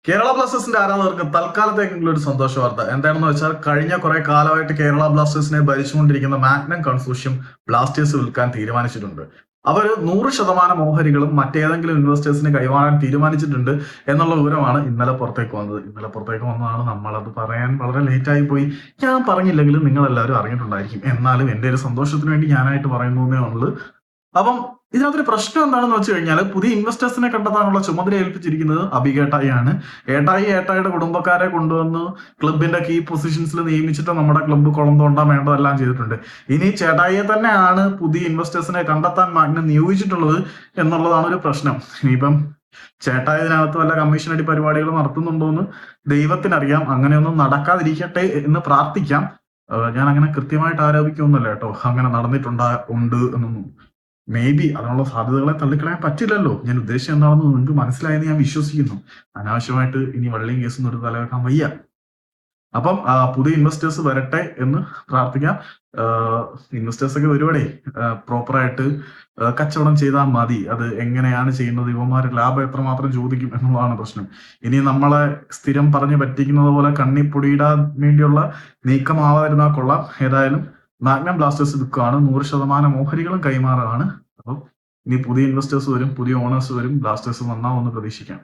കേരള ബ്ലാസ്റ്റേഴ്സിന്റെ ആരാധകർക്ക് തൽക്കാലത്തേക്കുള്ള ഒരു സന്തോഷ വാർത്ത എന്താണെന്ന് വെച്ചാൽ കഴിഞ്ഞ കുറെ കാലമായിട്ട് കേരള ബ്ലാസ്റ്റേഴ്സിനെ ഭരിച്ചുകൊണ്ടിരിക്കുന്ന മാഗ്നം കൺസോർഷ്യം ബ്ലാസ്റ്റേഴ്സ് വിൽക്കാൻ തീരുമാനിച്ചിട്ടുണ്ട്. അവർ 100% ഓഹരികളും മറ്റേതെങ്കിലും ഇൻവെസ്റ്റേഴ്സിന് കൈമാറാൻ തീരുമാനിച്ചിട്ടുണ്ട് എന്നുള്ള വിവരമാണ് ഇന്നലെ പുറത്തേക്ക് വന്നത്. ഇന്നലെ പുറത്തേക്ക് വന്നതാണ്. നമ്മളത് പറയാൻ വളരെ ലേറ്റായി പോയി. ഞാൻ പറഞ്ഞില്ലെങ്കിലും നിങ്ങൾ എല്ലാവരും അറിഞ്ഞിട്ടുണ്ടായിരിക്കും. എന്നാലും എന്റെ ഒരു സന്തോഷത്തിന് വേണ്ടി ഞാനായിട്ട് പറയുന്നതേ ഉള്ളൂ. അപ്പം ഇതിനകത്തൊരു പ്രശ്നം എന്താണെന്ന് വെച്ച് കഴിഞ്ഞാൽ പുതിയ ഇൻവെസ്റ്റേഴ്സിനെ കണ്ടെത്താനുള്ള ചുമതല ഏൽപ്പിച്ചിരിക്കുന്നത് അബികേട്ടായിയാണ്. ഏട്ടായിയുടെ കുടുംബക്കാരെ കൊണ്ടുവന്ന് ക്ലബിന്റെ കീ പൊസിഷൻസിൽ നിയമിച്ചിട്ട് നമ്മുടെ ക്ലബ്ബ് കുളം തോണ്ടാൻ വേണ്ടതെല്ലാം ചെയ്തിട്ടുണ്ട്. ഇനി ചേട്ടായിയെ തന്നെയാണ് പുതിയ ഇൻവെസ്റ്റേഴ്സിനെ കണ്ടെത്താൻ മാഗ്നം നിയോഗിച്ചിട്ടുള്ളത് എന്നുള്ളതാണ് ഒരു പ്രശ്നം. ഇനിയിപ്പം ചേട്ടായി ഇതിനകത്ത് വല്ല കമ്മീഷൻ അടി പരിപാടികൾ നടത്തുന്നുണ്ടോ എന്ന് ദൈവത്തിനറിയാം. അങ്ങനെയൊന്നും നടക്കാതിരിക്കട്ടെ എന്ന് പ്രാർത്ഥിക്കാം. ഞാൻ അങ്ങനെ കൃത്യമായിട്ട് ആരോപിക്കൊന്നുമല്ല കേട്ടോ, അങ്ങനെ ഉണ്ട് എന്നൊന്നും. മേ ബി അതിനുള്ള സാധ്യതകളെ തള്ളിക്കളയാൻ പറ്റില്ലല്ലോ. ഞാൻ ഉദ്ദേശിച്ചത് എന്താണെന്ന് നിങ്ങൾക്ക് മനസ്സിലായെന്ന് ഞാൻ വിശ്വസിക്കുന്നു. അനാവശ്യമായിട്ട് ഇനി വള്ളിയും കേസൊന്നും ഒരു തലവെക്കാൻ വയ്യ. അപ്പം പുതിയ ഇൻവെസ്റ്റേഴ്സ് വരട്ടെ എന്ന് പ്രാർത്ഥിക്കാം. ഇൻവെസ്റ്റേഴ്സ് ഒക്കെ ഒരുപാടേ പ്രോപ്പറായിട്ട് കച്ചവടം ചെയ്താൽ മതി. അത് എങ്ങനെയാണ് ചെയ്യുന്നത്, ഇവന്മാർ ലാഭം എത്രമാത്രം ചോദിക്കും എന്നുള്ളതാണ് പ്രശ്നം. ഇനി നമ്മളെ സ്ഥിരം പറഞ്ഞു പറ്റിക്കുന്നത് പോലെ കണ്ണിപ്പൊടിയിടാൻ വേണ്ടിയുള്ള നീക്കമാവാതിരുന്നാൽ കൊള്ളാം. ഏതായാലും മാഗ്നം ബ്ലാസ്റ്റേഴ്സ് വിൽക്കുകയാണ്. 100% ഓഹരികളും കൈമാറുകയാണ്. അപ്പം ഇനി പുതിയ ഇൻവെസ്റ്റേഴ്സ് വരും, പുതിയ ഓണേഴ്സ് വരും, ബ്ലാസ്റ്റേഴ്സ് നന്നാവുമെന്ന് പ്രതീക്ഷിക്കാം.